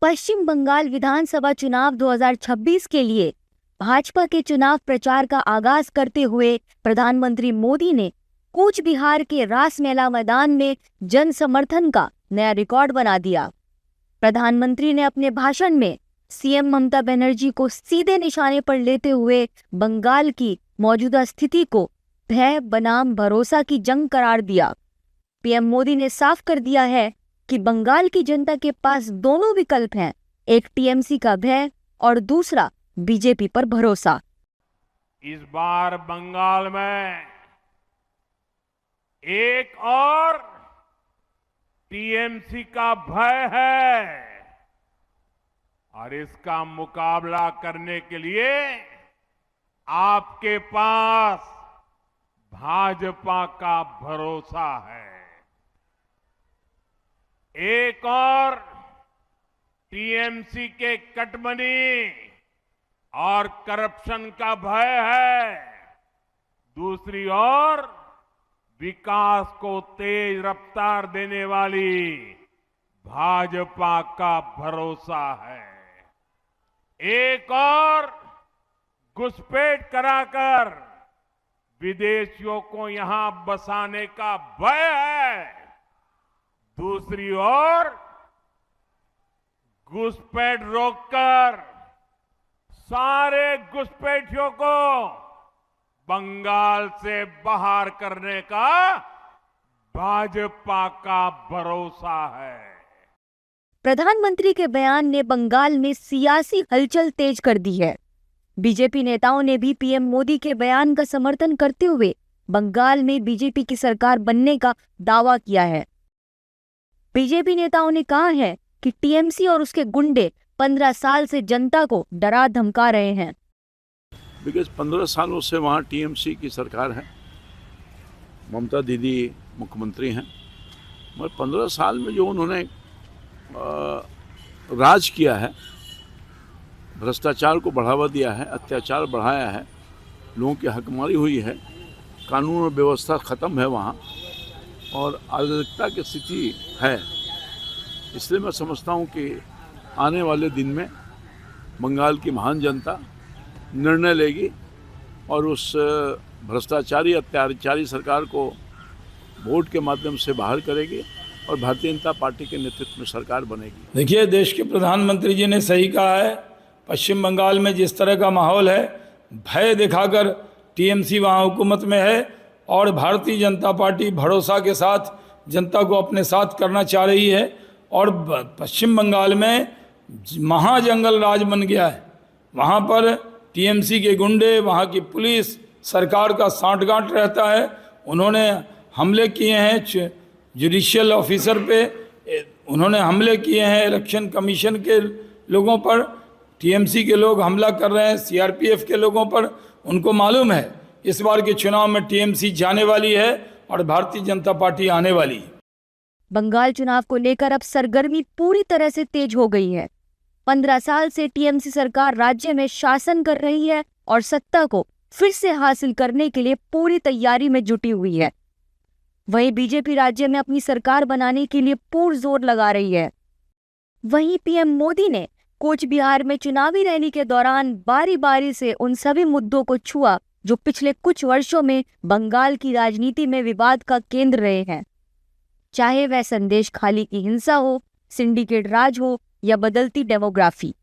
पश्चिम बंगाल विधानसभा चुनाव 2026 के लिए भाजपा के चुनाव प्रचार का आगाज करते हुए प्रधानमंत्री मोदी ने कूच बिहार के रास मेला मैदान में जन समर्थन का नया रिकॉर्ड बना दिया। प्रधानमंत्री ने अपने भाषण में सीएम ममता बनर्जी को सीधे निशाने पर लेते हुए बंगाल की मौजूदा स्थिति को भय बनाम भरोसा की जंग करार दिया। पीएम मोदी ने साफ कर दिया है कि बंगाल की जनता के पास दोनों विकल्प हैं, एक टीएमसी का भय और दूसरा बीजेपी पर भरोसा। इस बार बंगाल में एक और टीएमसी का भय है और इसका मुकाबला करने के लिए आपके पास भाजपा का भरोसा है। एक और टीएमसी के कटमनी और करप्शन का भय है, दूसरी ओर विकास को तेज रफ्तार देने वाली भाजपा का भरोसा है। एक और घुसपैठ कराकर विदेशियों को यहां बसाने का भय है, दूसरी ओर घुसपैठ रोककर सारे घुसपैठियों को बंगाल से बाहर करने का भाजपा का भरोसा है। प्रधानमंत्री के बयान ने बंगाल में सियासी हलचल तेज कर दी है। बीजेपी नेताओं ने भी पीएम मोदी के बयान का समर्थन करते हुए बंगाल में बीजेपी की सरकार बनने का दावा किया है। बीजेपी नेताओं ने कहा है कि टीएमसी और उसके गुंडे 15 साल से जनता को डरा धमका रहे हैं। बिकॉज 15 सालों से वहाँ टीएमसी की सरकार है, ममता दीदी मुख्यमंत्री हैं, मगर 15 साल में जो उन्होंने राज किया है, भ्रष्टाचार को बढ़ावा दिया है, अत्याचार बढ़ाया है, लोगों की हकमारी हुई है, कानून और व्यवस्था ख़त्म है वहाँ और अराजकता की स्थिति है। इसलिए मैं समझता हूँ कि आने वाले दिन में बंगाल की महान जनता निर्णय लेगी और उस भ्रष्टाचारी अत्याचारी सरकार को वोट के माध्यम से बाहर करेगी और भारतीय जनता पार्टी के नेतृत्व में सरकार बनेगी। देखिए, देश के प्रधानमंत्री जी ने सही कहा है। पश्चिम बंगाल में जिस तरह का माहौल है, भय दिखाकर टीएमसी वहाँ हुकूमत में है और भारतीय जनता पार्टी भरोसा के साथ जनता को अपने साथ करना चाह रही है और पश्चिम बंगाल में महाजंगल राज बन गया है। वहाँ पर टीएमसी के गुंडे, वहाँ की पुलिस, सरकार का सांठगांठ रहता है। उन्होंने हमले किए हैं जुडिशियल ऑफिसर पे, उन्होंने हमले किए हैं इलेक्शन कमीशन के लोगों पर, टीएमसी के लोग हमला कर रहे हैं सीआरपीएफ के लोगों पर। उनको मालूम है इस बार के चुनाव में टीएमसी जाने वाली है और भारतीय जनता पार्टी आने वाली है। बंगाल चुनाव को लेकर अब सरगर्मी पूरी तरह से तेज हो गई है। 15 साल से टीएमसी सरकार राज्य में शासन कर रही है और सत्ता को फिर से हासिल करने के लिए पूरी तैयारी में जुटी हुई है। वहीं बीजेपी राज्य में अपनी सरकार बनाने के लिए पुरजोर लगा रही है। वहीं पीएम मोदी ने कूच बिहार में चुनावी रैली के दौरान बारी बारी से उन सभी मुद्दों को छुआ जो पिछले कुछ वर्षों में बंगाल की राजनीति में विवाद का केंद्र रहे हैं, चाहे वह संदेश खाली की हिंसा हो, सिंडिकेट राज हो या बदलती डेमोग्राफी।